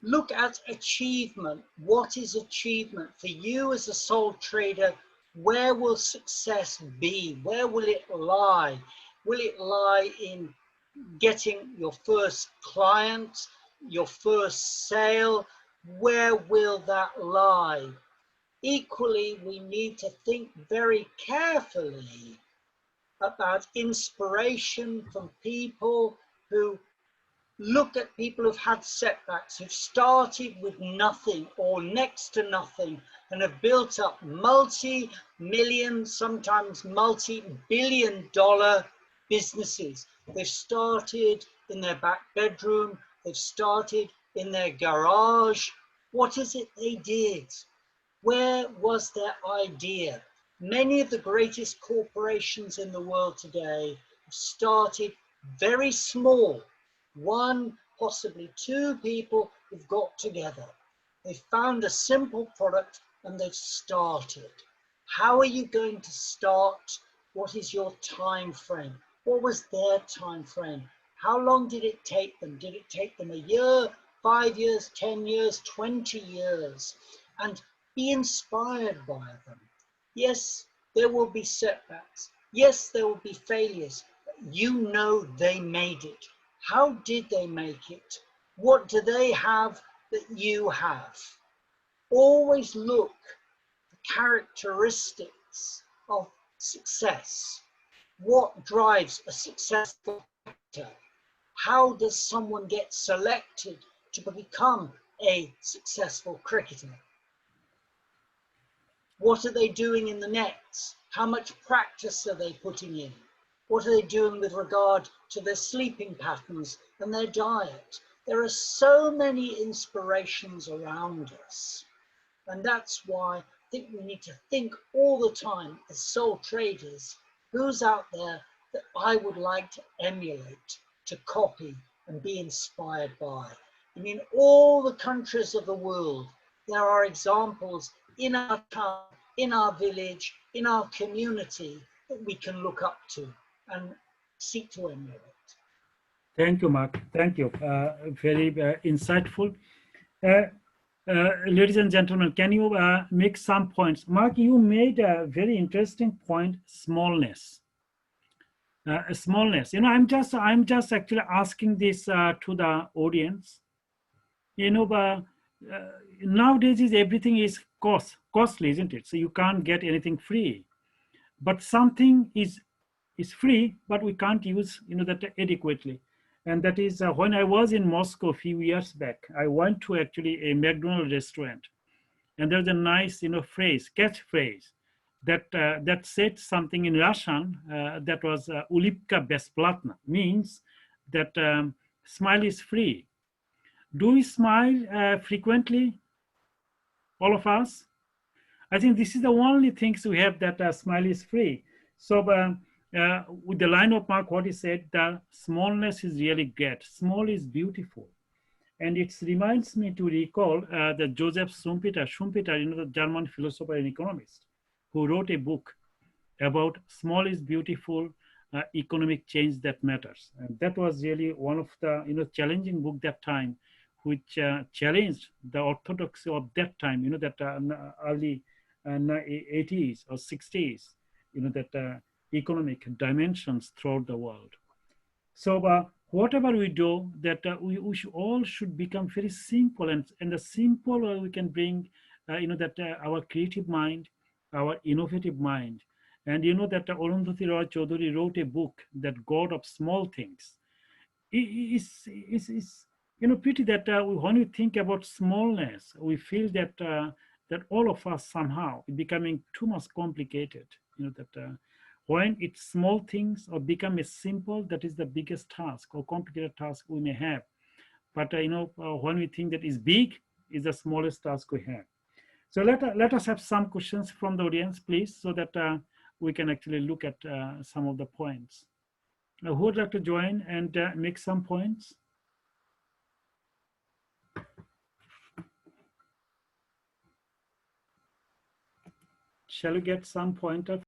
Look at achievement. What is achievement for you as a sole trader? Where will success be? Where will it lie? Will it lie in getting your first client, your first sale? Where will that lie? Equally, we need to think very carefully about inspiration from people who look at people who've had setbacks, who've started with nothing or next to nothing and have built up multi-million, sometimes multi-billion dollar businesses. They've started in their back bedroom, they've started in their garage. What is it they did? Where was their idea? Many of the greatest corporations in the world today have started very small. One, possibly two people who've got together. They've found a simple product and they've started. How are you going to start? What is your time frame? What was their time frame? How long did it take them? Did it take them a year, 5 years, 10 years, 20 years? And be inspired by them. Yes, there will be setbacks. Yes, there will be failures. But you know they made it. How did they make it? What do they have that you have? Always look for characteristics of success. What drives a successful cricketer? How does someone get selected to become a successful cricketer? What are they doing in the nets? How much practice are they putting in? What are they doing with regard to their sleeping patterns and their diet? There are so many inspirations around us. And that's why I think we need to think all the time as sole traders, who's out there that I would like to emulate, to copy and be inspired by. And in all the countries of the world, there are examples in our town, in our village, in our community that we can look up to and seek to emulate. Thank you, Mark. Thank you. Very insightful. Ladies and gentlemen, can you make some points? Mark, you made a very interesting point: smallness. Smallness. I'm just actually asking this to the audience. Nowadays everything is costly, isn't it? So you can't get anything free. But something is free, but we can't use that adequately. And that is when I was in Moscow a few years back, I went to actually a McDonald's restaurant, and there's a nice catchphrase that said something in Russian that was "Ulipka besplatna," means that smile is free. Do we smile frequently, all of us? I think this is the only things we have that smile is free. So with the line of Mark, what he said, the smallness is really great. Small is beautiful. And it reminds me to recall that Joseph Schumpeter, the German philosopher and economist, who wrote a book about small is beautiful, economic change that matters. And that was really one of the challenging book that time, which challenged the orthodoxy of that time. That early 80s or 60s. That economic dimensions throughout the world. So whatever we do, that we all should become very simple, and the simple we can bring, that our creative mind, our innovative mind, and that Arundhati Roy Choudhury wrote a book, that God of Small Things. Is pity that when we think about smallness, we feel that all of us somehow becoming too much complicated. That. When it's small things or become a simple, that is the biggest task or complicated task we may have. But when we think that is big, is the smallest task we have. So let us have some questions from the audience, please, so that we can actually look at some of the points. Who would like to join and make some points? Shall we get some pointer?